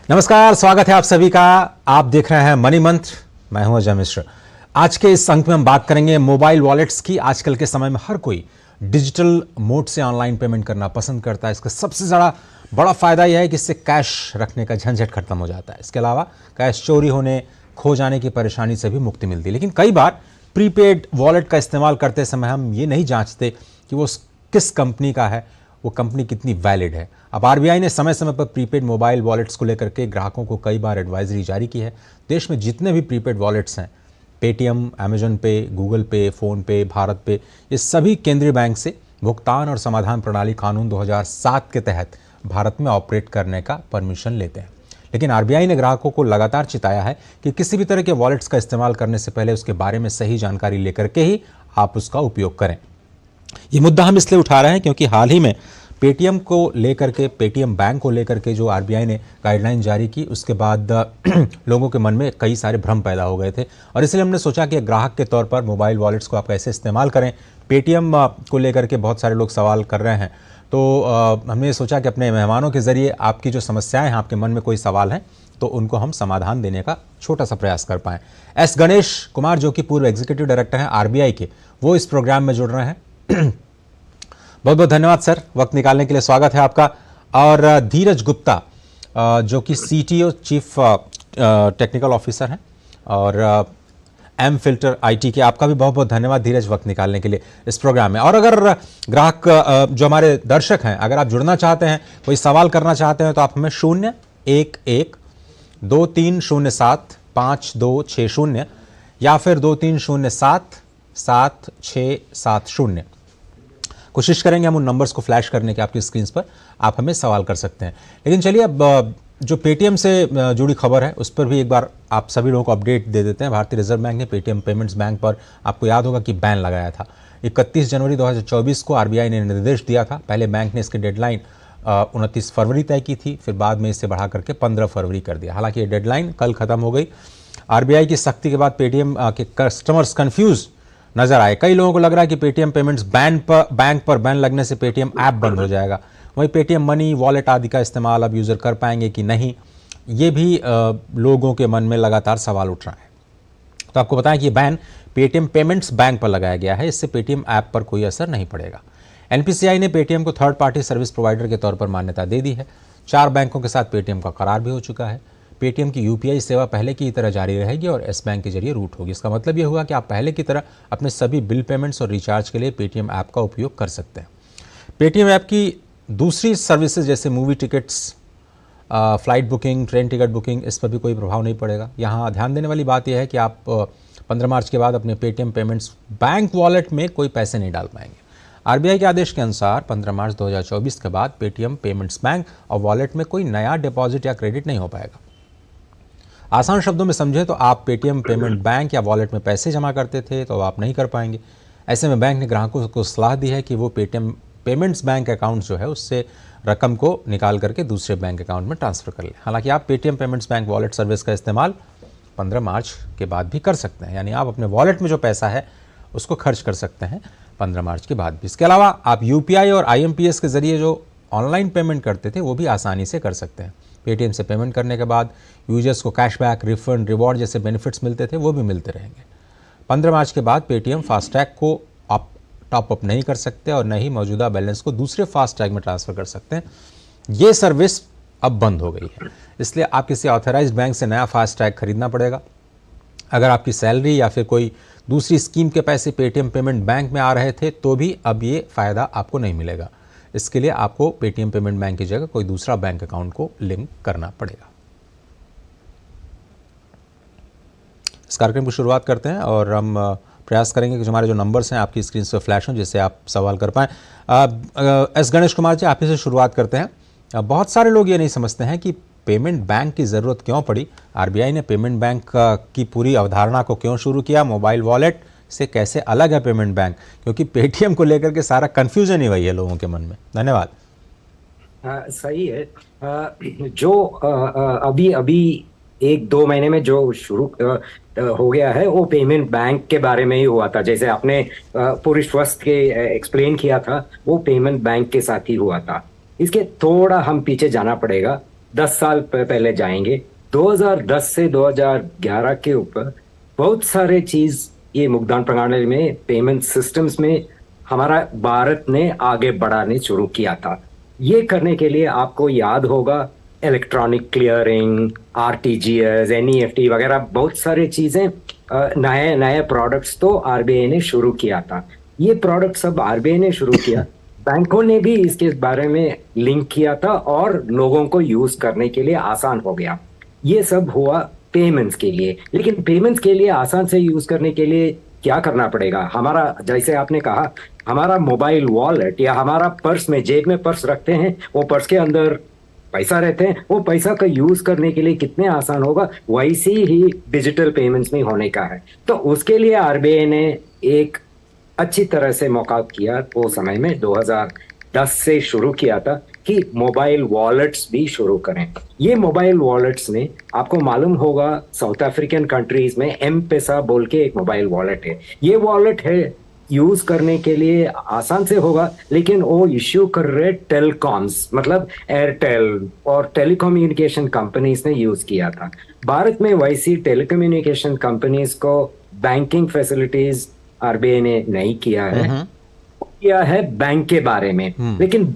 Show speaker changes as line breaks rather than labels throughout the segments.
नमस्कार, स्वागत है आप सभी का। आप देख रहे हैं मनी मंत्र। मैं हूं अजय मिश्र। आज के इस अंक में हम बात करेंगे मोबाइल वॉलेट्स की। आजकल के समय में हर कोई डिजिटल मोड से ऑनलाइन पेमेंट करना पसंद करता है। इसका सबसे ज़्यादा बड़ा फायदा यह है कि इससे कैश रखने का झंझट खत्म हो जाता है। इसके अलावा कैश चोरी होने, खो जाने की परेशानी से भी मुक्ति मिलती है। लेकिन कई बार प्रीपेड वॉलेट का इस्तेमाल करते समय हम ये नहीं जांचते कि वो किस कंपनी का है, वो कंपनी कितनी वैलिड है। अब आरबीआई ने समय समय पर प्रीपेड मोबाइल वॉलेट्स को लेकर के ग्राहकों को कई बार एडवाइजरी जारी की है। देश में जितने भी प्रीपेड वॉलेट्स हैं, पेटीएम, अमेजन पे, गूगल पे, फ़ोन पे, भारत पे, ये सभी केंद्रीय बैंक से भुगतान और समाधान प्रणाली कानून 2007 के तहत भारत में ऑपरेट करने का परमिशन लेते हैं। लेकिन आरबीआई ने ग्राहकों को लगातार चिताया है कि किसी भी तरह के वॉलेट्स का इस्तेमाल करने से पहले उसके बारे में सही जानकारी लेकर के ही आप उसका उपयोग करें। ये मुद्दा हम इसलिए उठा रहे हैं क्योंकि हाल ही में पेटीएम को लेकर के, पेटीएम बैंक को लेकर के जो आरबीआई ने गाइडलाइन जारी की, उसके बाद लोगों के मन में कई सारे भ्रम पैदा हो गए थे और इसलिए हमने सोचा कि ग्राहक के तौर पर मोबाइल वॉलेट्स को आप कैसे इस्तेमाल करें। पेटीएम को लेकर के बहुत सारे लोग सवाल कर रहे हैं, तो हमने सोचा कि अपने मेहमानों के ज़रिए आपकी जो समस्याएं हैं, आपके मन में कोई सवाल हैं, तो उनको हम समाधान देने का छोटा सा प्रयास कर पाएँ। एस गणेश कुमार, जो कि पूर्व एग्जीक्यूटिव डायरेक्टर हैं आरबीआई के, वो इस प्रोग्राम में जुड़ रहे हैं। बहुत बहुत धन्यवाद सर, वक्त निकालने के लिए स्वागत है आपका। और धीरज गुप्ता, जो कि सीटीओ, चीफ टेक्निकल ऑफिसर हैं और एम फिल्टर आईटी के, आपका भी बहुत बहुत धन्यवाद धीरज, वक्त निकालने के लिए इस प्रोग्राम में। और अगर ग्राहक जो हमारे दर्शक हैं, अगर आप जुड़ना चाहते हैं, कोई सवाल करना चाहते हैं, तो आप हमें 011-2307-5260 या फिर 2307-7670 कोशिश करेंगे हम उन नंबर्स को फ्लैश करने के आपकी स्क्रीन पर। आप हमें सवाल कर सकते हैं। लेकिन चलिए, अब जो पेटीएम से जुड़ी खबर है उस पर भी एक बार आप सभी लोगों को अपडेट दे देते हैं। भारतीय रिजर्व बैंक ने पेटीएम पेमेंट्स बैंक पर, आपको याद होगा कि बैन लगाया था। 31 जनवरी 2024 को आरबीआई ने निर्देश दिया था। पहले बैंक ने इसकी डेडलाइन 29 फरवरी तय की थी, फिर बाद में इसे बढ़ा करके 15 फरवरी कर दिया। हालांकि ये डेडलाइन कल खत्म हो गई। आरबीआई की सख्ती के बाद पेटीएम के कस्टमर्स कन्फ्यूज नजर आए। कई लोगों को लग रहा है कि पेटीएम पेमेंट्स बैंक पर बैन लगने से पेटीएम ऐप बंद हो जाएगा। वहीं पेटीएम मनी, वॉलेट आदि का इस्तेमाल अब यूज़र कर पाएंगे कि नहीं, ये भी लोगों के मन में लगातार सवाल उठ रहा है। तो आपको बताएं कि ये बैन पेटीएम पेमेंट्स बैंक पर लगाया गया है। इससे पेटीएम ऐप पर कोई असर नहीं पड़ेगा। एनपीसीआई ने पेटीएम को थर्ड पार्टी सर्विस प्रोवाइडर के तौर पर मान्यता दे दी है। 4 बैंकों के साथ पेटीएम का करार भी हो चुका है। पेटीएम की यूपीआई सेवा पहले की तरह जारी रहेगी और एस बैंक के जरिए रूट होगी। इसका मतलब यह हुआ कि आप पहले की तरह अपने सभी बिल पेमेंट्स और रिचार्ज के लिए पेटीएम ऐप का उपयोग कर सकते हैं। पेटीएम ऐप की दूसरी सर्विसेज जैसे movie tickets, flight booking, train ticket booking, इस पर भी कोई प्रभाव नहीं पड़ेगा। यहाँ ध्यान देने वाली बात यह है कि आप 15 मार्च के बाद अपने पेटीएम पेमेंट्स बैंक वॉलेट में कोई पैसे नहीं डाल पाएंगे। आरबीआई के आदेश के अनुसार 15 मार्च 2024 के बाद पेटीएम पेमेंट्स बैंक और वॉलेट में कोई नया डिपॉजिट या क्रेडिट नहीं हो पाएगा। आसान शब्दों में समझे तो आप पेटीएम पेमेंट बैंक या वॉलेट में पैसे जमा करते थे तो आप नहीं कर पाएंगे। ऐसे में बैंक ने ग्राहकों को सलाह दी है कि वो पेटीएम पेमेंट्स बैंक अकाउंट जो है उससे रकम को निकाल करके दूसरे बैंक अकाउंट में ट्रांसफ़र कर लें। हालांकि आप Paytm payments bank wallet service का इस्तेमाल 15 मार्च के बाद भी कर सकते हैं, यानी आप अपने वॉलेट में जो पैसा है उसको खर्च कर सकते हैं 15 मार्च के बाद भी। इसके अलावा आप यूपीआई और आईएमपीएस के जरिए जो ऑनलाइन पेमेंट करते थे वो भी आसानी से कर सकते हैं। पेटीएम से पेमेंट करने के बाद यूजर्स को कैशबैक, रिफंड, रिवॉर्ड जैसे बेनिफिट्स मिलते थे, वो भी मिलते रहेंगे। 15 मार्च के बाद पेटीएम फास्टैग को आप टॉप अप नहीं कर सकते और न ही मौजूदा बैलेंस को दूसरे फास्टैग में ट्रांसफ़र कर सकते हैं। ये सर्विस अब बंद हो गई है, इसलिए आप किसी ऑथराइज्ड बैंक से नया फास्टैग खरीदना पड़ेगा। अगर आपकी सैलरी या फिर कोई दूसरी स्कीम के पैसे पेटीएम पेमेंट बैंक में आ रहे थे तो भी अब ये फ़ायदा आपको नहीं मिलेगा। इसके लिए आपको पेटीएम पेमेंट बैंक की जगह कोई दूसरा बैंक अकाउंट को लिंक करना पड़ेगा। इस कार्यक्रम की शुरुआत करते हैं और हम प्रयास करेंगे कि हमारे जो नंबर्स हैं आपकी स्क्रीन पर फ्लैश हों जिससे आप सवाल कर पाएँ। एस गणेश कुमार जी, आप ही से शुरुआत करते हैं। बहुत सारे लोग ये नहीं समझते हैं कि पेमेंट बैंक की ज़रूरत क्यों पड़ी। आरबीआई ने पेमेंट बैंक की पूरी अवधारणा को क्यों शुरू किया, मोबाइल वॉलेट से कैसे अलग है पेमेंट बैंक, क्योंकि पेटीएम को लेकर के सारा कंफ्यूजन ही वही है लोगों के मन में। धन्यवाद।
सही है। जो अभी 1-2 महीने में जो शुरू हो गया है वो पेमेंट बैंक के बारे में ही हुआ था। जैसे आपने पूरी ट्रस्ट के एक्सप्लेन किया था, वो पेमेंट बैंक के साथ ही हुआ था। इसके थोड़ा हम पीछे जाना पड़ेगा। 10 साल पहले जाएंगे, 2010 से 2011 के ऊपर बहुत सारे चीज ये भुगतान प्रणाली में, पेमेंट सिस्टम्स में हमारा भारत ने आगे बढ़ाने शुरू किया था। ये करने के लिए आपको याद होगा इलेक्ट्रॉनिक क्लियरिंग, आरटीजीएस, एनईएफटी वगैरह बहुत सारे चीजें, नए नए प्रोडक्ट्स तो आरबीआई ने शुरू किया था। ये प्रोडक्ट सब आरबीआई ने शुरू किया, बैंकों ने भी इसके बारे में लिंक किया था और लोगों को यूज करने के लिए आसान हो गया। ये सब हुआ पेमेंट्स के लिए, लेकिन पेमेंट्स के लिए आसान से यूज करने के लिए क्या करना पड़ेगा? हमारा, जैसे आपने कहा, हमारा मोबाइल वॉलेट या हमारा पर्स में, जेब में पर्स रखते हैं, वो पर्स के अंदर पैसा रहते हैं, वो पैसा का यूज करने के लिए कितने आसान होगा, वैसे ही डिजिटल पेमेंट्स में होने का है। तो उसके लिए आरबीआई ने एक अच्छी तरह से मौका किया, वो समय में 2010 से शुरू किया था कि मोबाइल वॉलेट्स भी शुरू करें। ये मोबाइल वॉलेट्स में आपको मालूम होगा, साउथ अफ्रीकन कंट्रीज में एम-पेसा बोल के एक मोबाइल वॉलेट है। ये वॉलेट है, यूज करने के लिए आसान से होगा, लेकिन वो इश्यू कर रहे टेलीकॉम्स, मतलब एयरटेल और टेलीकम्युनिकेशन कंपनीज ने यूज किया था। भारत में वैसी टेलीकम्युनिकेशन कंपनीज को बैंकिंग फैसिलिटीज आरबीआई ने नहीं किया है, किया है बैंक के बारे में। लेकिन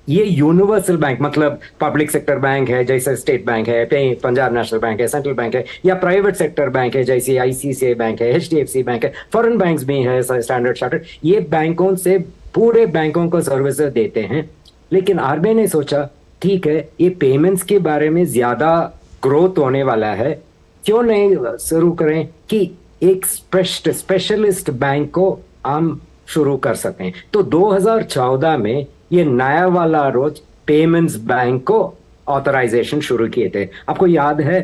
ये यूनिवर्सल बैंक, मतलब पब्लिक सेक्टर बैंक है जैसे स्टेट बैंक है, पंजाब नेशनल बैंक है, सेंट्रल बैंक है, या प्राइवेट सेक्टर बैंक है जैसे आईसीआईसीआई बैंक है, एचडीएफसी बैंक है, फॉरेन बैंक्स भी है, स्टैंडर्ड चार्टर्ड, ये बैंकों से पूरे बैंकों को सर्विसेज देते हैं। लेकिन आरबीआई ने सोचा ठीक है, ये पेमेंट्स के बारे में ज्यादा ग्रोथ होने वाला है, क्यों नहीं शुरू करें कि एक स्पेशलिस्ट बैंक को हम शुरू कर सकें। तो 2014 में ये नया वाला रोज पेमेंट्स बैंक को ऑथराइजेशन शुरू किए थे। आपको याद है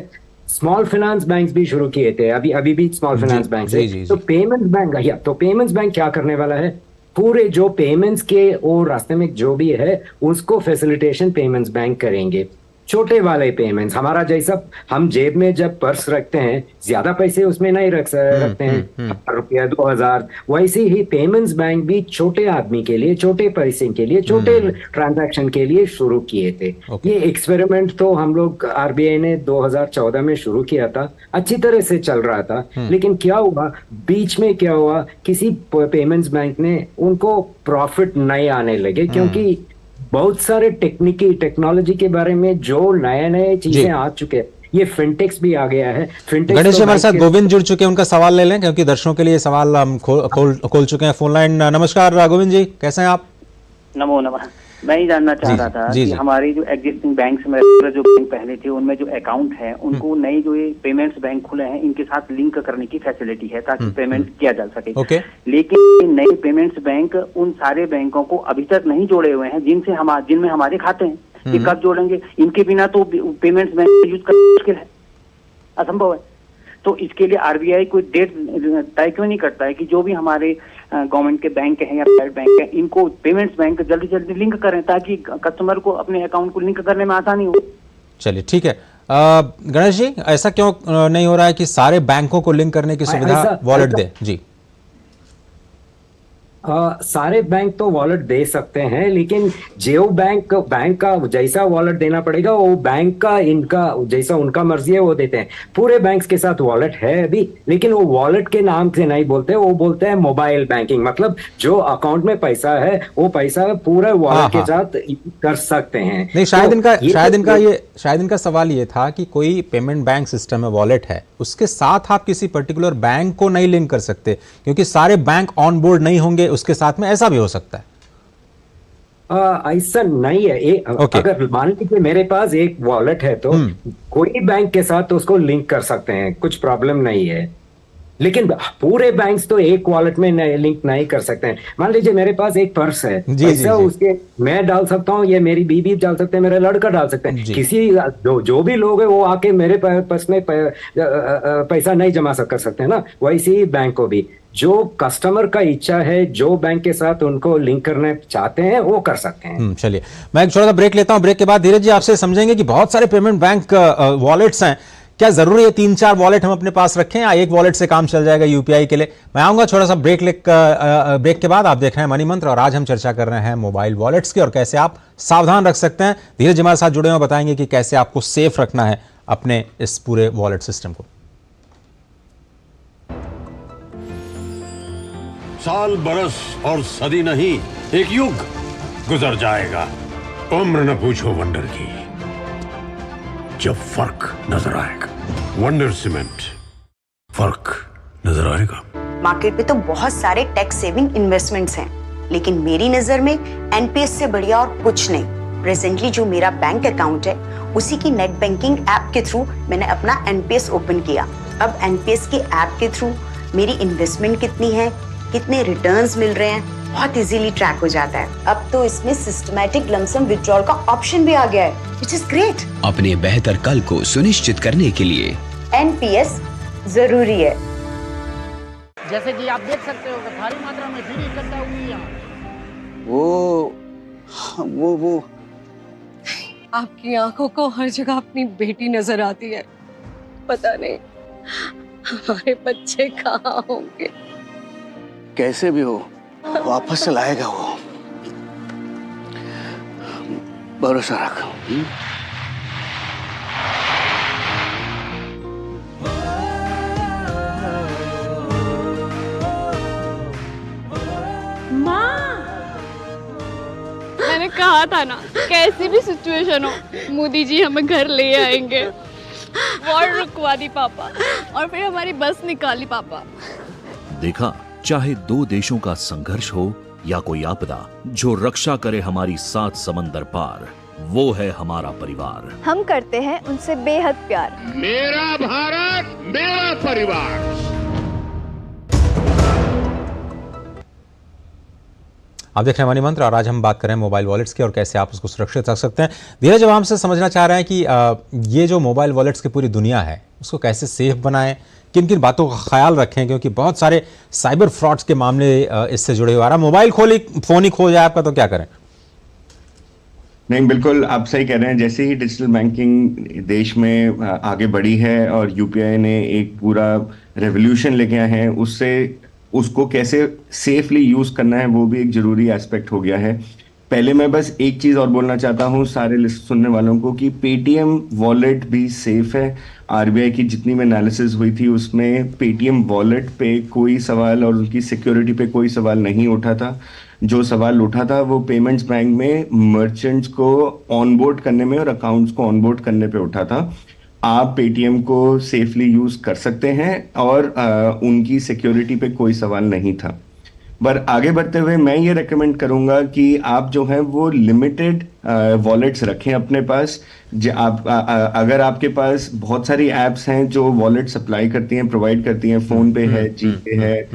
स्मॉल फाइनेंस बैंक्स भी शुरू किए थे, अभी भी स्मॉल फाइनेंस बैंक है। तो पेमेंट्स बैंक, तो पेमेंट्स बैंक क्या करने वाला है, पूरे जो पेमेंट्स के और रास्ते में जो भी है उसको फैसिलिटेशन पेमेंट्स बैंक करेंगे। छोटे वाले पेमेंट्स, हमारा जैसा हम जेब में जब पर्स रखते हैं, ज्यादा पैसे उसमें नहीं रखते हैं, ₹1000 2000, वैसे ही पेमेंट्स बैंक भी छोटे आदमी के लिए, छोटे पैसे के लिए, छोटे ट्रांजैक्शन के लिए शुरू किए थे। ये एक्सपेरिमेंट तो हम लोग आरबीआई ने 2014 में शुरू किया था, अच्छी तरह से चल रहा था। लेकिन क्या हुआ बीच में, क्या हुआ, किसी पेमेंट्स बैंक ने उनको प्रॉफिट नहीं आने लगे, क्योंकि बहुत सारे टेक्नोलॉजी के बारे में जो नए नए चीजें आ चुके हैं, ये फिनटेक्स भी आ गया है। फिनटेक्स
गणेश जी हमारे साथ गोविंद जुड़ चुके हैं, उनका सवाल ले लें क्योंकि दर्शकों के लिए सवाल हम खोल चुके हैं फोन लाइन। नमस्कार गोविंद जी, कैसे हैं आप?
नमो नमः। मैं ही जानना चाह रहा था कि हमारी जो एग्जिस्टिंग बैंक्स में जो बैंक पहले थे उनमें जो अकाउंट है उनको नई जो ये पेमेंट्स बैंक खुले हैं इनके साथ लिंक करने की फैसिलिटी है ताकि पेमेंट किया जा सके। लेकिन नए पेमेंट्स बैंक उन सारे बैंकों को अभी तक नहीं जोड़े हुए हैं जिनमें हमारे खाते हैं। ये कब जोड़ेंगे? इनके बिना तो पेमेंट्स बैंक यूज करना मुश्किल है, असंभव है। तो इसके लिए आरबीआई कोई डेट तय क्यों नहीं करता है कि जो भी हमारे गवर्नमेंट के बैंक हैं या प्राइवेट बैंक हैं इनको पेमेंट्स बैंक जल्दी जल्दी लिंक करें ताकि कस्टमर को अपने अकाउंट को लिंक करने में आसानी हो।
चलिए ठीक है। गणेश जी, ऐसा क्यों नहीं हो रहा है कि सारे बैंकों को लिंक करने की सुविधा वॉलेट दे? जी
सारे बैंक तो वॉलेट दे सकते हैं, लेकिन जो बैंक का जैसा वॉलेट देना पड़ेगा वो बैंक का, इनका जैसा उनका मर्जी है वो देते हैं। पूरे बैंक्स के साथ वॉलेट है अभी, लेकिन वो वॉलेट के नाम से नहीं बोलते, वो बोलते हैं मोबाइल बैंकिंग। मतलब जो अकाउंट में पैसा है वो पैसा पूरे वॉलेट के साथ कर सकते हैं।
नहीं, शायद इनका सवाल ये था कि कोई पेमेंट बैंक सिस्टम है, वॉलेट है, उसके साथ आप किसी पर्टिकुलर बैंक को नहीं लिंक कर सकते क्योंकि सारे बैंक ऑन बोर्ड नहीं होंगे उसके साथ में, ऐसा भी हो सकता है।
ऐसा नहीं है। अगर मान लीजिए मेरे पास एक वॉलेट है तो कोई बैंक के साथ उसको लिंक कर सकते हैं, कुछ प्रॉब्लम नहीं है। लेकिन पूरे बैंक्स तो एक वॉलेट में लिंक नहीं कर सकते हैं। मान लीजिए मेरे पास एक पर्स है, उसके मैं डाल सकता हूँ, ये मेरी बीवी डाल सकते हैं, मेरा लड़का डाल सकते हैं, किसी जो भी लोग है वो आके मेरे पर्स में पैसा नहीं जमा कर सकते हैं ना। वैसे ही बैंक को भी जो कस्टमर का इच्छा है, जो बैंक के साथ उनको लिंक करना चाहते हैं वो कर सकते हैं।
चलिए मैं एक छोटा सा ब्रेक लेता हूं, ब्रेक के बाद धीरज जी आपसे समझेंगे कि बहुत सारे पेमेंट बैंक वॉलेट्स हैं, क्या जरूरी है 3-4 वॉलेट हम अपने पास रखें या एक वॉलेट से काम चल जाएगा यूपीआई के लिए? मैं आऊंगा छोटा सा ब्रेक के बाद। आप देख रहे हैं मनी मंत्र और आज हम चर्चा कर रहे हैं मोबाइल वॉलेट्स की और कैसे आप सावधान रख सकते हैं। धीरज हमारे साथ जुड़े हुए बताएंगे कि कैसे आपको सेफ रखना है अपने इस पूरे वॉलेट सिस्टम को।
साल बरस और सदी नहीं, एक युग गुजर जाएगा, उम्र न पूछो वंडर की, जब फर्क नजर आएगा। वंडर सीमेंट, फर्क नजर आएगा।
मार्केट में तो बहुत सारे टैक्स सेविंग इन्वेस्टमेंट्स हैं, लेकिन मेरी नजर में एनपीएस से बढ़िया और कुछ नहीं। प्रेजेंटली जो मेरा बैंक अकाउंट है उसी की नेट बैंकिंग ऐप के थ्रू मैंने अपना एनपीएस ओपन किया। अब एनपीएस की ऐप के थ्रू मेरी इन्वेस्टमेंट कितनी है, कितने रिटर्न्स मिल रहे हैं, बहुत इजीली ट्रैक हो जाता है। अब तो इसमें सिस्टमैटिक लमसम विड्रॉल का ऑप्शन भी आ गया है, व्हिच इज ग्रेट।
अपने बेहतर कल को सुनिश्चित करने के लिए
एनपीएस जरूरी है।
जैसे कि आप देख सकते हो कि भारी मात्रा में भीड़ इकट्ठा हुई है यहाँ।
वो आपकी आंखों को हर जगह अपनी बेटी नजर आती है। पता नहीं हमारे बच्चे कहाँ होंगे।
कैसे भी हो वापस लाएगा वो, भरोसा रख।
मैंने कहा था ना, कैसी भी सिचुएशन हो मोदी जी हमें घर ले आएंगे। वॉर रुकवा दी पापा और फिर हमारी बस निकाली पापा।
देखा, चाहे दो देशों का संघर्ष हो या कोई आपदा, जो रक्षा करे हमारी 7 समंदर पार, वो है हमारा परिवार।
हम करते हैं उनसे बेहद प्यार।
मेरा भारत, मेरा परिवार।
आप देख रहे हैं मनी मंत्र और आज हम बात करें मोबाइल वॉलेट्स की और कैसे आप उसको सुरक्षित रख सकते हैं। धीरज, जब हमसे समझना चाह रहे हैं कि ये जो मोबाइल वॉलेट्स की पूरी दुनिया है उसको कैसे सेफ बनाएं, किन किन बातों का ख्याल रखें, क्योंकि बहुत सारे साइबर फ्रॉड्स के मामले इससे जुड़े हुए आ रहा है। मोबाइल फोन ही खो जाए आपका तो क्या करें?
नहीं, बिल्कुल आप सही कह रहे हैं। जैसे ही डिजिटल बैंकिंग देश में आगे बढ़ी है और यूपीआई ने एक पूरा रेवोल्यूशन लेके आए हैं, उसको कैसे सेफली यूज करना है वो भी एक जरूरी एस्पेक्ट हो गया है। पहले मैं बस एक चीज और बोलना चाहता हूँ सारे सुनने वालों को कि पेटीएम वॉलेट भी सेफ है। आरबीआई की जितनी भी एनालिसिस हुई थी उसमें पेटीएम वॉलेट पे कोई सवाल और उनकी सिक्योरिटी पे कोई सवाल नहीं उठा था। जो सवाल उठा था वो पेमेंट्स बैंक में मर्चेंट्स को ऑनबोर्ड करने में और अकाउंट्स को ऑनबोर्ड करने पे उठा था। आप पेटीएम को सेफली यूज कर सकते हैं और उनकी सिक्योरिटी पे कोई सवाल नहीं था। पर आगे बढ़ते हुए मैं ये रेकमेंड करूंगा कि आप जो है वो लिमिटेड वॉलेट्स रखें अपने पास। अगर आपके पास बहुत सारी एप्स हैं जो वॉलेट सप्लाई करती हैं, प्रोवाइड करती हैं, फोन पे है, जीपे है,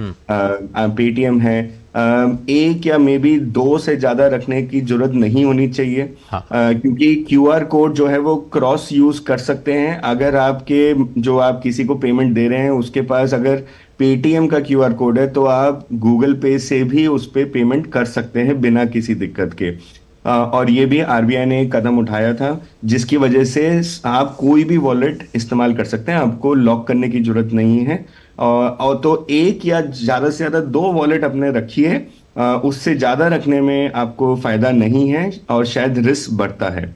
पेटीएम है, एक या मे बी 2 से ज्यादा रखने की जरूरत नहीं होनी चाहिए। हाँ। क्योंकि क्यूआर कोड जो है वो क्रॉस यूज कर सकते हैं। अगर जो आप किसी को पेमेंट दे रहे हैं उसके पास अगर पेटीएम का क्यूआर कोड है तो आप गूगल पे से भी उस पे पेमेंट कर सकते हैं बिना किसी दिक्कत के। और ये भी आरबीआई ने एक कदम उठाया था जिसकी वजह से आप कोई भी वॉलेट इस्तेमाल कर सकते हैं, आपको लॉक करने की जरूरत नहीं है। और तो एक या ज्यादा से ज्यादा 2 वॉलेट अपने रखिए, उससे ज्यादा रखने में आपको फायदा नहीं है और शायद रिस्क बढ़ता है।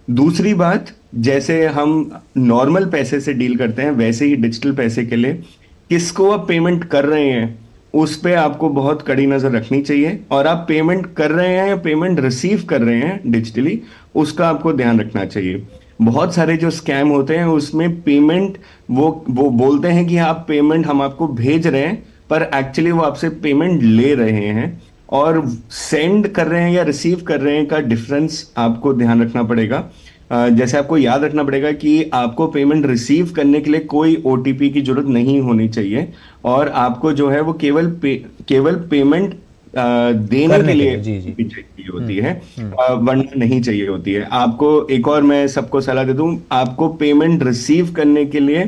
दूसरी बात, जैसे हम नॉर्मल पैसे से डील करते हैं वैसे ही डिजिटल पैसे के लिए किसको आप पेमेंट कर रहे हैं उस पे आपको बहुत कड़ी नजर रखनी चाहिए। और आप पेमेंट कर रहे हैं या पेमेंट रिसीव कर रहे हैं डिजिटली, उसका आपको ध्यान रखना चाहिए। बहुत सारे जो स्कैम होते हैं उसमें पेमेंट वो बोलते हैं कि आप पेमेंट हम आपको भेज रहे हैं, पर एक्चुअली वो आपसे पेमेंट ले रहे हैं। और सेंड कर रहे हैं या रिसीव कर रहे हैं का डिफरेंस आपको ध्यान रखना पड़ेगा। जैसे आपको याद रखना पड़ेगा कि आपको पेमेंट रिसीव करने के लिए कोई ओटीपी की जरूरत नहीं होनी चाहिए और आपको जो है वो केवल पेमेंट देने के लिए चाहिए होती है, वरना नहीं चाहिए होती है। आपको एक और मैं सबको सलाह दे दूं, आपको पेमेंट रिसीव करने के लिए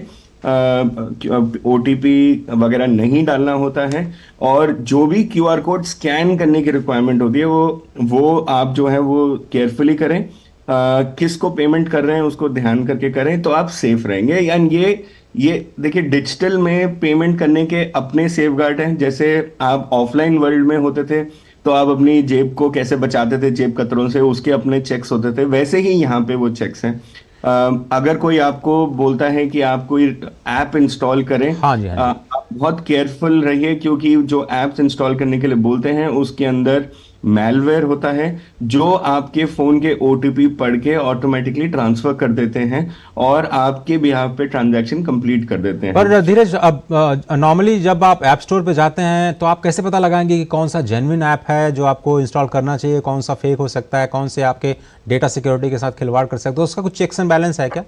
ओटीपी वगैरह नहीं डालना होता है। और जो भी क्यूआर कोड स्कैन करने की रिक्वायरमेंट होती है वो आप जो है वो केयरफुली करें। किसको पेमेंट कर रहे हैं उसको ध्यान करके करें तो आप सेफ रहेंगे। एंड ये देखिए, डिजिटल में पेमेंट करने के अपने सेफगार्ड हैं। जैसे आप ऑफलाइन वर्ल्ड में होते थे तो आप अपनी जेब को कैसे बचाते थे जेब कतरों से, उसके अपने चेक्स होते थे, वैसे ही यहाँ पे वो चेक्स हैं। अगर कोई आपको बोलता है कि आप कोई ऐप इंस्टॉल करें, आप बहुत केयरफुल रहिए, क्योंकि जो ऐप्स इंस्टॉल करने के लिए बोलते हैं उसके अंदर मैलवेयर होता है जो आपके फोन के ओटीपी पढ़ के ऑटोमेटिकली ट्रांसफर कर देते हैं और आपके बिहाफ पे ट्रांजैक्शन कंप्लीट कर देते हैं।
पर धीरज, अब नॉर्मली जब आप ऐप स्टोर पे जाते हैं तो आप कैसे पता लगाएंगे कि कौन सा जेन्युइन ऐप है जो आपको इंस्टॉल करना चाहिए, कौन सा फेक हो सकता है, कौन से आपके डेटा सिक्योरिटी के साथ खिलवाड़ कर सकते हैं? तो उसका कुछ चेक्स एंड बैलेंस है क्या?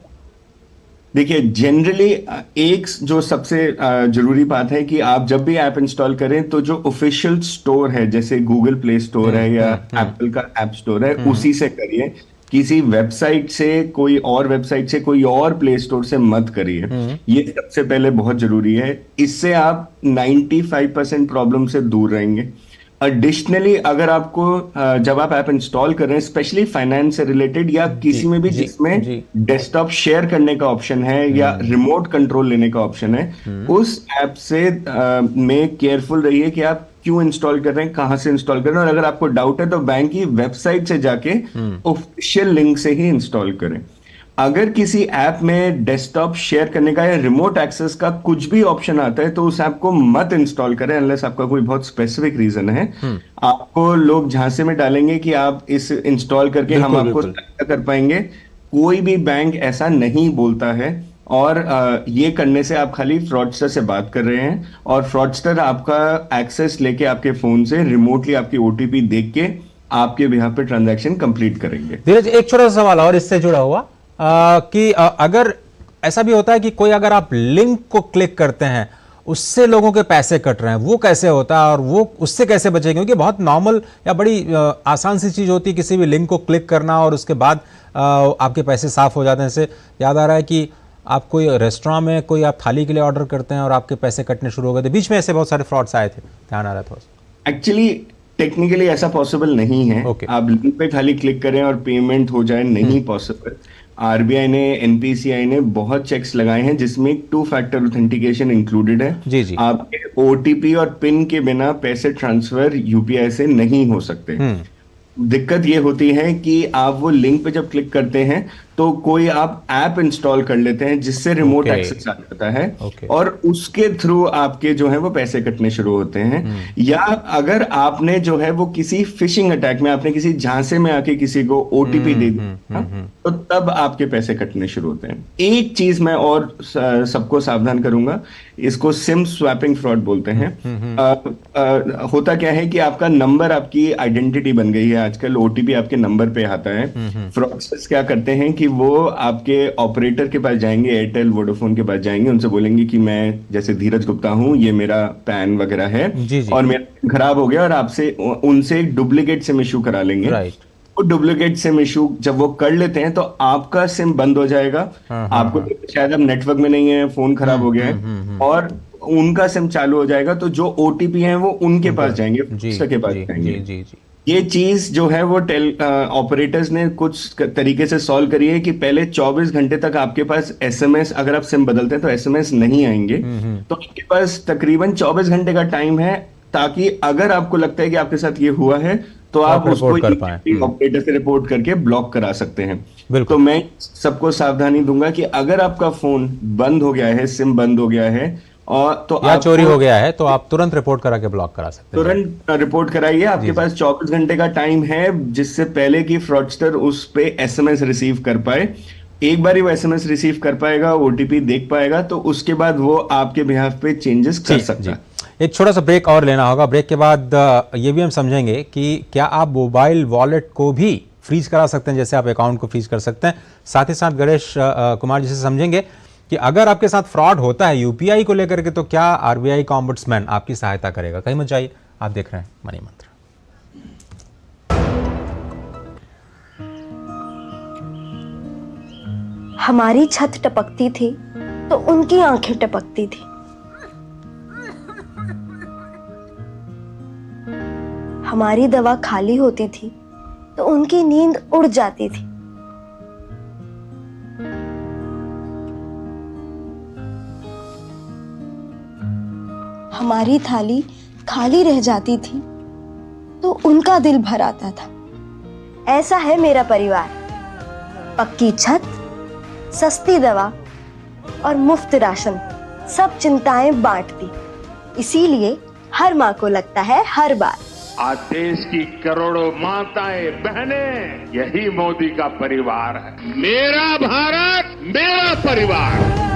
देखिए, जनरली एक जो सबसे जरूरी बात है कि आप जब भी ऐप इंस्टॉल करें तो जो ऑफिशियल स्टोर है, जैसे गूगल प्ले स्टोर है या एप्पल का ऐप स्टोर है, उसी से करिए। किसी वेबसाइट से, कोई और वेबसाइट से, कोई और प्ले स्टोर से मत करिए। ये सबसे पहले बहुत जरूरी है। इससे आप 95% प्रॉब्लम से दूर रहेंगे। एडिशनली अगर आपको जब आप ऐप इंस्टॉल कर रहे हैं, स्पेशली फाइनेंस से रिलेटेड या किसी में भी जिसमें डेस्कटॉप शेयर करने का ऑप्शन है या रिमोट कंट्रोल लेने का ऑप्शन है, उस ऐप से में केयरफुल रहिए कि आप क्यों इंस्टॉल कर रहे हैं, कहां से इंस्टॉल कर रहे हैं। और अगर आपको डाउट है तो बैंक की वेबसाइट से जाके ऑफिशियल लिंक से ही इंस्टॉल करें। अगर किसी ऐप में डेस्कटॉप शेयर करने का या रिमोट एक्सेस का कुछ भी ऑप्शन आता है तो उस ऐप को मत इंस्टॉल करें अनलेस आपका कोई बहुत स्पेसिफिक रीजन है। आपको लोग झांसे में डालेंगे कि आप इस इंस्टॉल करके हम आपको कर पाएंगे। कोई भी बैंक ऐसा नहीं बोलता है और ये करने से आप खाली फ्रॉडस्टर से बात कर रहे हैं और फ्रॉडस्टर आपका एक्सेस लेके आपके फोन से रिमोटली आपकी ओटीपी देख के आपके बिहाफ पे ट्रांजैक्शन कंप्लीट करेंगे।
धीरज, एक छोटा सा सवाल और इससे जुड़ा हुआ कि अगर ऐसा भी होता है कि कोई अगर आप लिंक को क्लिक करते हैं उससे लोगों के पैसे कट रहे हैं, वो कैसे होता है और वो उससे कैसे बचेंगे? क्योंकि बहुत नॉर्मल या बड़ी आसान सी चीज होती है किसी भी लिंक को क्लिक करना और उसके बाद आपके पैसे साफ हो जाते हैं। इससे याद आ रहा है कि आप कोई रेस्टोरेंट में कोई आप थाली के लिए ऑर्डर करते हैं और आपके पैसे कटने शुरू हो गए थे, बीच में ऐसे बहुत सारे फ्रॉड्स आए थे, ध्यान आ रहा था।
एक्चुअली टेक्निकली ऐसा पॉसिबल नहीं है। आप लिंक पे खाली क्लिक करें और पेमेंट हो जाए, नहीं पॉसिबल। आरबीआई ने, एनपीसीआई ने बहुत चेक्स लगाए हैं जिसमें 2 फैक्टर ऑथेंटिकेशन इंक्लूडेड है। जी। आपके ओटीपी और पिन के बिना पैसे ट्रांसफर यूपीआई से नहीं हो सकते। दिक्कत ये होती है कि आप वो लिंक पे जब क्लिक करते हैं तो कोई आप ऐप इंस्टॉल कर लेते हैं जिससे रिमोट एक्सेस आ जाता है और उसके थ्रू आपके जो है वो पैसे कटने शुरू होते हैं। या अगर आपने जो है वो किसी फिशिंग अटैक में आपने किसी झांसे में आके किसी को ओटीपी दे दिया तो तब आपके पैसे कटने शुरू होते हैं। एक चीज मैं और सबको सावधान करूंगा, इसको सिम स्वैपिंग फ्रॉड बोलते हैं। होता क्या है कि आपका नंबर आपकी आइडेंटिटी बन गई है आजकल, ओटीपी आपके नंबर पे आता है। फ्रॉडस्टर्स क्या करते हैं कि वो आपके ऑपरेटर के पास जाएंगे, एयरटेल वोडाफोन के पास जाएंगे, उनसे बोलेंगे कि मैं जैसे धीरज गुप्ता हूं, ये मेरा पैन वगैरह है और मेरा खराब हो गया, और आपसे उनसे एक डुप्लीकेट सिम इशू करा लेंगे। वो डुप्लीकेट सिम इशू जब वो कर लेते हैं तो आपका सिम बंद हो जाएगा। आपको शायद अब नेटवर्क में नहीं है, फोन खराब हो गया है, और उनका सिम चालू हो जाएगा। तो जो ओटीपी है वो उनके पास जाएंगे, के पास जाएंगे। ये चीज जो है वो ऑपरेटर्स ने कुछ तरीके से सॉल्व करी है कि पहले 24 घंटे तक आपके पास एसएमएस, अगर आप सिम बदलते हैं तो एसएमएस नहीं आएंगे। तो आपके पास तकरीबन 24 घंटे का टाइम है, ताकि अगर आपको लगता है कि आपके साथ ये हुआ है तो आप उसको ऑपरेटर से रिपोर्ट करके ब्लॉक करा सकते हैं। तो मैं सबको सावधानी दूंगा कि अगर आपका फोन बंद हो गया है, सिम बंद हो गया है और तो
या चोरी हो गया है तो आप तुरंत रिपोर्ट करा के ब्लॉक करा सकते हैं।
तुरंत रिपोर्ट कराइए। आपके पास 24 घंटे का टाइम है जिससे पहले कि फ्रॉडस्टर उस पे एसएमएस रिसीव कर पाए। एक बार ही वो एसएमएस रिसीव कर पाएगा, ओटीपी देख पाएगा, तो उसके बाद वो आपके बिहाफ पे चेंजेस कर सकता है।
एक छोटा सा ब्रेक और लेना होगा। ब्रेक के बाद ये भी हम समझेंगे कि क्या आप मोबाइल वॉलेट को भी फ्रीज करा सकते हैं जैसे आप अकाउंट को फ्रीज कर सकते हैं। साथ ही साथ गणेश कुमार जी से समझेंगे कि अगर आपके साथ फ्रॉड होता है यूपीआई को लेकर के तो क्या आरबीआई का ओम्बुड्समैन आपकी सहायता करेगा। कहीं मत जाइए, आप देख रहे हैं मनी मंत्र।
हमारी छत टपकती थी तो उनकी आंखें टपकती थी। हमारी दवा खाली होती थी तो उनकी नींद उड़ जाती थी। हमारी थाली खाली रह जाती थी तो उनका दिल भर आता था। ऐसा है मेरा परिवार, पक्की छत, सस्ती दवा और मुफ्त राशन, सब चिंताएं बांटती। इसीलिए हर माँ को लगता है हर बार
आज देश की करोड़ों माताएं बहनें, यही मोदी का परिवार है। मेरा भारत मेरा परिवार।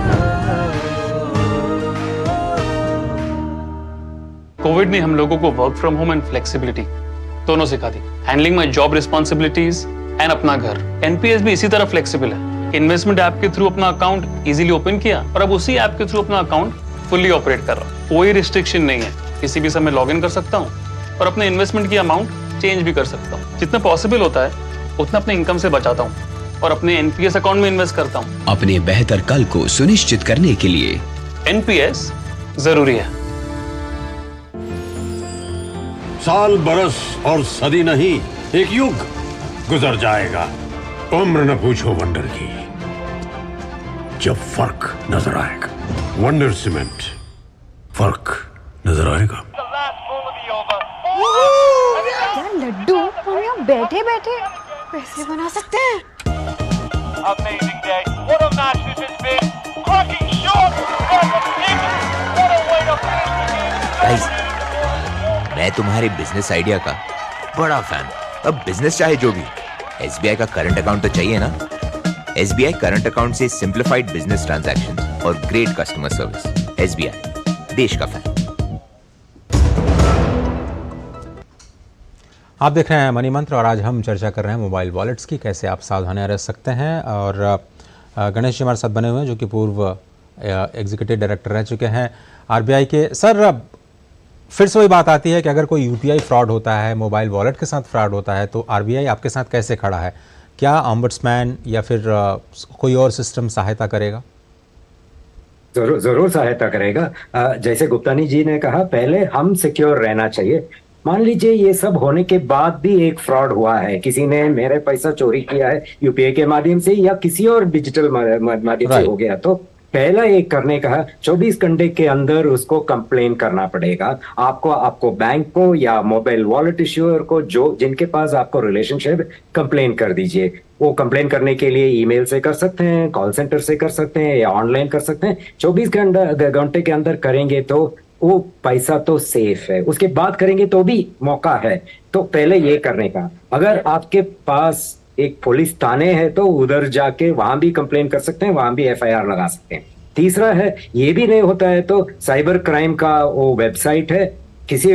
कोविड ने हम लोगों को work from home and flexibility दोनों सिखा दी। Handling my job responsibilities and अपना घर। एनपीएस भी इसी तरह फ्लेक्सिबल है। इन्वेस्टमेंट ऐप के थ्रू अपना अकाउंट इजीली ओपन किया और अब उसी ऐप के थ्रू अपना अकाउंट फुल्ली ऑपरेट कर रहा। कोई रिस्ट्रिक्शन नहीं है, किसी भी समय लॉग इन कर सकता हूँ और अपने इन्वेस्टमेंट की अमाउंट चेंज भी कर सकता हूँ। जितना पॉसिबल होता है उतना अपने इनकम से बचाता हूँ और अपने एनपीएस अकाउंट में इन्वेस्ट करता हूँ।
अपने बेहतर कल को सुनिश्चित करने के लिए
एनपीएस जरूरी है।
साल बरस और सदी नहीं, एक युग गुजर जाएगा। उम्र न पूछो वंडर की, जब फर्क नजर आएगा। वंडर सीमेंट, फर्क नजर आएगा।
क्या लड्डू हम यहाँ बैठे बैठे पैसे बना सकते हैं।
मैं तुम्हारे बिजनेस आइडिया का बड़ा फैन। अब बिजनेस चाहे जो भी, एसबीआई का करंट अकाउंट तो चाहिए ना। एसबीआई करंट अकाउंट से सिंप्लीफाइड बिजनेस ट्रांजैक्शन और ग्रेट कस्टमर सर्विस। एसबीआई, देश का फैन।
आप देख रहे हैं मनी मंत्र और आज हम चर्चा कर रहे हैं मोबाइल वॉलेट्स की, कैसे आप सावधानियां रख सकते हैं। और गणेश जी हमारे साथ बने हुए हैं जो कि पूर्व एग्जीक्यूटिव डायरेक्टर रह चुके हैं आरबीआई के। सर, फिर से वही बात आती है कि अगर कोई यूपीआई फ्रॉड होता है, मोबाइल वॉलेट के साथ फ्रॉड होता है, तो आरबीआई आपके साथ कैसे खड़ा है? क्या ऑम्बड्समैन या फिर कोई और सिस्टम सहायता करेगा?
जरूर सहायता करेगा। जैसे गुप्तानी जी ने कहा, पहले हम सिक्योर रहना चाहिए। मान लीजिए ये सब होने के बाद भी एक फ्रॉड हुआ है, किसी ने मेरे पैसा चोरी किया है यूपीआई के माध्यम से या किसी और डिजिटल माध्यम से हो गया, तो पहला एक करने का 24 घंटे के अंदर उसको कंप्लेन करना पड़ेगा। आपको बैंक को या मोबाइल वॉलेट इश्यूअर को, जो जिनके पास आपको रिलेशनशिप, कंप्लेन कर दीजिए। वो कंप्लेन करने के लिए ईमेल से कर सकते हैं, कॉल सेंटर से कर सकते हैं या ऑनलाइन कर सकते हैं। 24 घंटे के अंदर करेंगे तो वो पैसा तो सेफ है, उसके बाद करेंगे तो भी मौका है। तो पहले ये करने का। अगर आपके पास एक पुलिस थाने है तो उधर जाके वहां भी कंप्लेन कर सकते हैं, वहां भी एफआईआर लगा सकते हैं। तीसरा है, ये भी नहीं होता है तो साइबर क्राइम का वो वेबसाइट है, किसी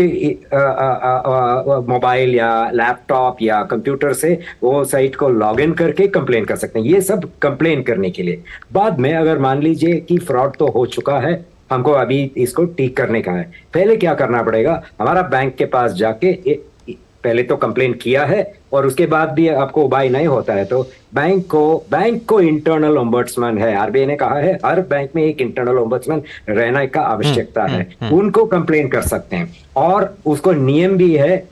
मोबाइल या लैपटॉप या कंप्यूटर से वो साइट को लॉगिन करके कंप्लेन कर सकते हैं। ये सब कंप्लेन करने के लिए। बाद में अगर मान लीजिए कि फ्रॉड तो हो चुका है, हमको अभी इसको ठीक करने का है, पहले क्या करना पड़ेगा? हमारा बैंक के पास जाके पहले तो कंप्लेन किया है और उसके बाद भी आपको उपाय नहीं होता है तो बैंक को इंटरनल ओम्बड्समैन है। आरबीआई ने कहा है हर बैंक में एक इंटरनल ओम्बड्समैन रहने का आवश्यकता है, उनको कंप्लेन कर सकते हैं। और उसको नियम भी है,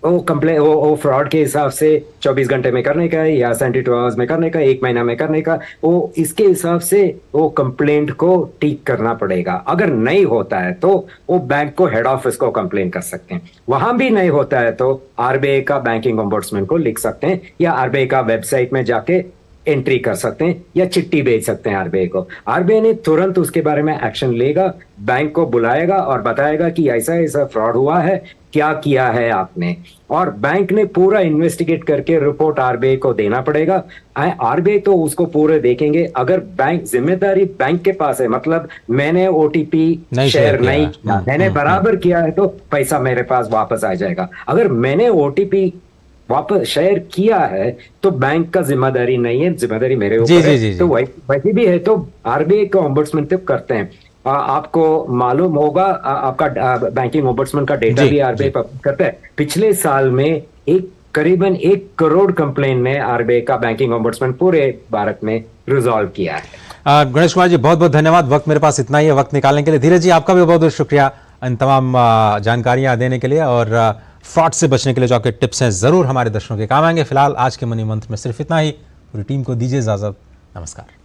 वो फ्रॉड के हिसाब से 24 घंटे में करने का है या 72 आवर्स में करने का, 1 महीना में करने का, वो इसके हिसाब से वो कंप्लेंट को ठीक करना पड़ेगा। अगर नहीं होता है तो वो बैंक को, हेड ऑफिस को कंप्लेन कर सकते हैं। वहां भी नहीं होता है तो आरबीआई का बैंकिंग ओम्बड्समैन को लिख सकते हैं या आरबीआई का वेबसाइट में जाके एंट्री कर सकते हैं या चिट्ठी भेज सकते हैं आरबीआई को। आरबीआई ने तुरंत उसके बारे में एक्शन लेगा, बैंक को बुलाएगा और बताएगा कि ऐसा ऐसा फ्रॉड हुआ है, क्या किया है आपने, और बैंक ने पूरा इन्वेस्टिगेट करके रिपोर्ट आरबीआई को देना पड़ेगा। आरबीआई तो उसको पूरे देखेंगे। अगर बैंक, जिम्मेदारी बैंक के पास है, मतलब मैंने ओटीपी शेयर नहीं किया, मैंने बराबर किया है तो पैसा मेरे पास वापस आ जाएगा। अगर मैंने ओटीपी वापस शेयर किया है तो बैंक का जिम्मेदारी नहीं है, जिम्मेदारी मेरे ऊपर है। तो वैसे भी है तो आरबीआई का ओम्बड्समैन तक करते हैं। आपको मालूम होगा, आपका बैंकिंग ओम्बड्समैन का डेटा भी आरबीआई करता है। पिछले साल में करीबन 1 करोड़ कंप्लेन में आरबीआई का बैंकिंग ओम्बड्समैन पूरे भारत में रिजॉल्व किया है।
गणेश कुमार जी, बहुत बहुत धन्यवाद। वक्त मेरे पास इतना ही है वक्त निकालने के लिए। धीरज जी, आपका भी बहुत बहुत शुक्रिया इन तमाम जानकारियां देने के लिए और फ्रॉड से बचने के लिए जो आपके टिप्स हैं जरूर हमारे दर्शकों के काम आएंगे। फिलहाल आज के मनी मंत्र में सिर्फ इतना ही। पूरी टीम को दीजिए इजाजत। नमस्कार।